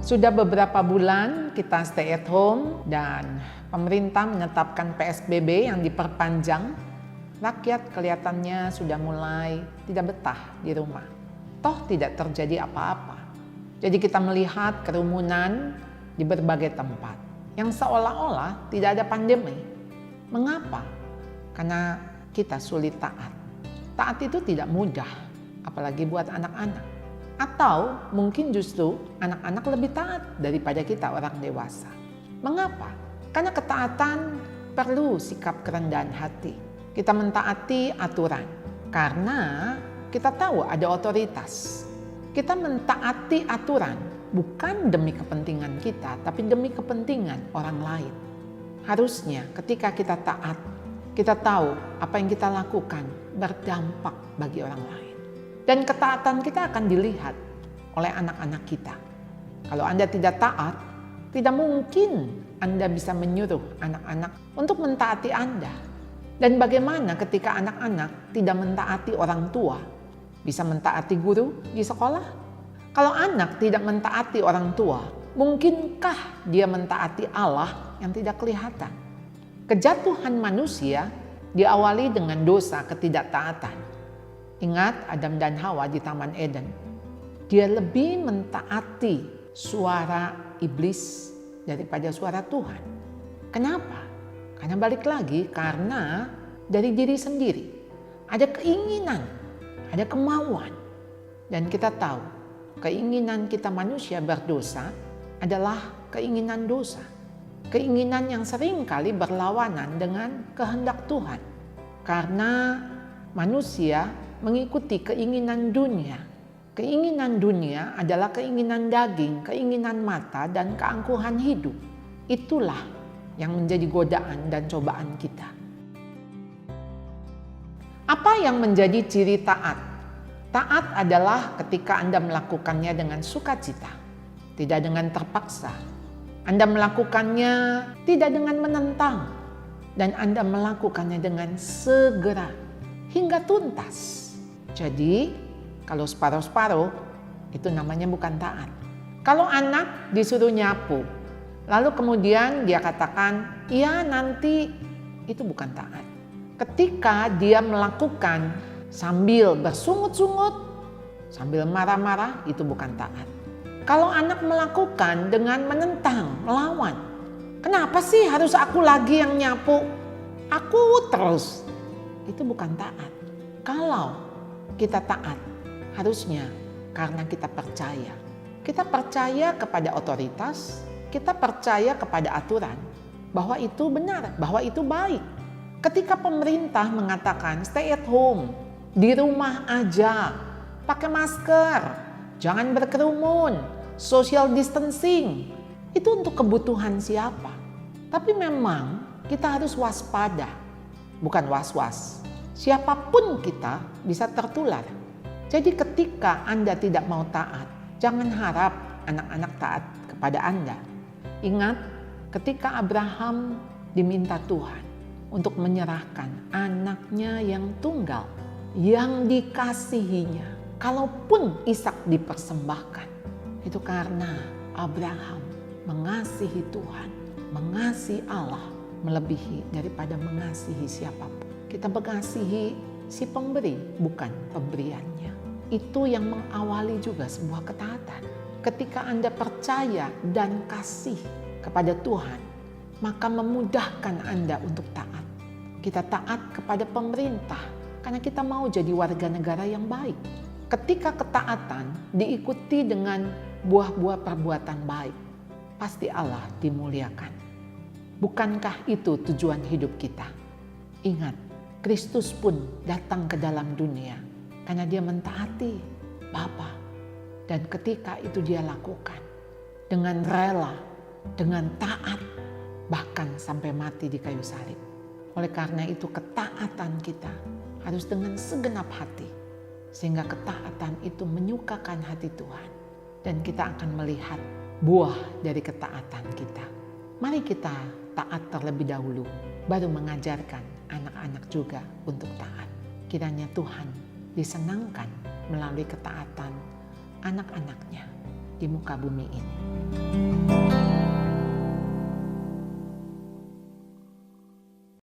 Sudah beberapa bulan kita stay at home dan pemerintah menetapkan PSBB yang diperpanjang. Rakyat kelihatannya sudah mulai tidak betah di rumah. Toh tidak terjadi apa-apa. Jadi kita melihat kerumunan di berbagai tempat yang seolah-olah tidak ada pandemi. Mengapa? Karena kita sulit taat. Taat itu tidak mudah, apalagi buat anak-anak. Atau mungkin justru anak-anak lebih taat daripada kita orang dewasa. Mengapa? Karena ketaatan perlu sikap kerendahan hati. Kita mentaati aturan karena kita tahu ada otoritas. Kita mentaati aturan bukan demi kepentingan kita, tapi demi kepentingan orang lain. Harusnya ketika kita taat, kita tahu apa yang kita lakukan berdampak bagi orang lain. Dan ketaatan kita akan dilihat oleh anak-anak kita. Kalau Anda tidak taat, tidak mungkin Anda bisa menyuruh anak-anak untuk mentaati Anda. Dan bagaimana ketika anak-anak tidak mentaati orang tua? Bisa mentaati guru di sekolah? Kalau anak tidak mentaati orang tua, mungkinkah dia mentaati Allah yang tidak kelihatan? Kejatuhan manusia diawali dengan dosa ketidaktaatan. Ingat Adam dan Hawa di Taman Eden. Dia lebih mentaati suara iblis daripada suara Tuhan. Kenapa? Karena balik lagi, karena dari diri sendiri. Ada keinginan, ada kemauan. Dan kita tahu, keinginan kita manusia berdosa adalah keinginan dosa. Keinginan yang sering kali berlawanan dengan kehendak Tuhan. Karena manusia mengikuti keinginan dunia. Keinginan dunia adalah keinginan daging, keinginan mata, dan keangkuhan hidup. Itulah yang menjadi godaan dan cobaan kita. Apa yang menjadi ciri taat? Taat adalah ketika Anda melakukannya dengan sukacita, tidak dengan terpaksa. Anda melakukannya tidak dengan menentang, dan Anda melakukannya dengan segera hingga tuntas. Jadi, kalau separuh-separuh, itu namanya bukan taat. Kalau anak disuruh nyapu, lalu kemudian dia katakan, iya nanti, itu bukan taat. Ketika dia melakukan sambil bersungut-sungut, sambil marah-marah, itu bukan taat. Kalau anak melakukan dengan menentang, melawan, kenapa sih harus aku lagi yang nyapu? Aku terus. Itu bukan taat. Kalau kita taat, harusnya karena kita percaya. Kita percaya kepada otoritas, kita percaya kepada aturan, bahwa itu benar, bahwa itu baik. Ketika pemerintah mengatakan stay at home, di rumah aja, pakai masker, jangan berkerumun, social distancing, itu untuk kebutuhan siapa? Tapi memang kita harus waspada, bukan was-was. Siapapun kita bisa tertular. Jadi ketika Anda tidak mau taat, jangan harap anak-anak taat kepada Anda. Ingat, ketika Abraham diminta Tuhan untuk menyerahkan anaknya yang tunggal, yang dikasihinya, kalaupun Ishak dipersembahkan, itu karena Abraham mengasihi Tuhan, mengasihi Allah melebihi daripada mengasihi siapapun. Kita mengasihi si pemberi, bukan pemberiannya. Itu yang mengawali juga sebuah ketaatan. Ketika Anda percaya dan kasih kepada Tuhan, maka memudahkan Anda untuk taat. Kita taat kepada pemerintah karena kita mau jadi warga negara yang baik. Ketika ketaatan diikuti dengan buah-buah perbuatan baik, pasti Allah dimuliakan. Bukankah itu tujuan hidup kita? Ingat, Kristus pun datang ke dalam dunia karena dia mentaati Bapa. Dan ketika itu dia lakukan dengan rela, dengan taat, bahkan sampai mati di kayu salib. Oleh karena itu ketaatan kita harus dengan segenap hati. Sehingga ketaatan itu menyukakan hati Tuhan. Dan kita akan melihat buah dari ketaatan kita. Mari kita taat terlebih dahulu, baru mengajarkan anak-anak juga untuk taat. Kiranya Tuhan disenangkan melalui ketaatan anak-anaknya. di muka bumi ini.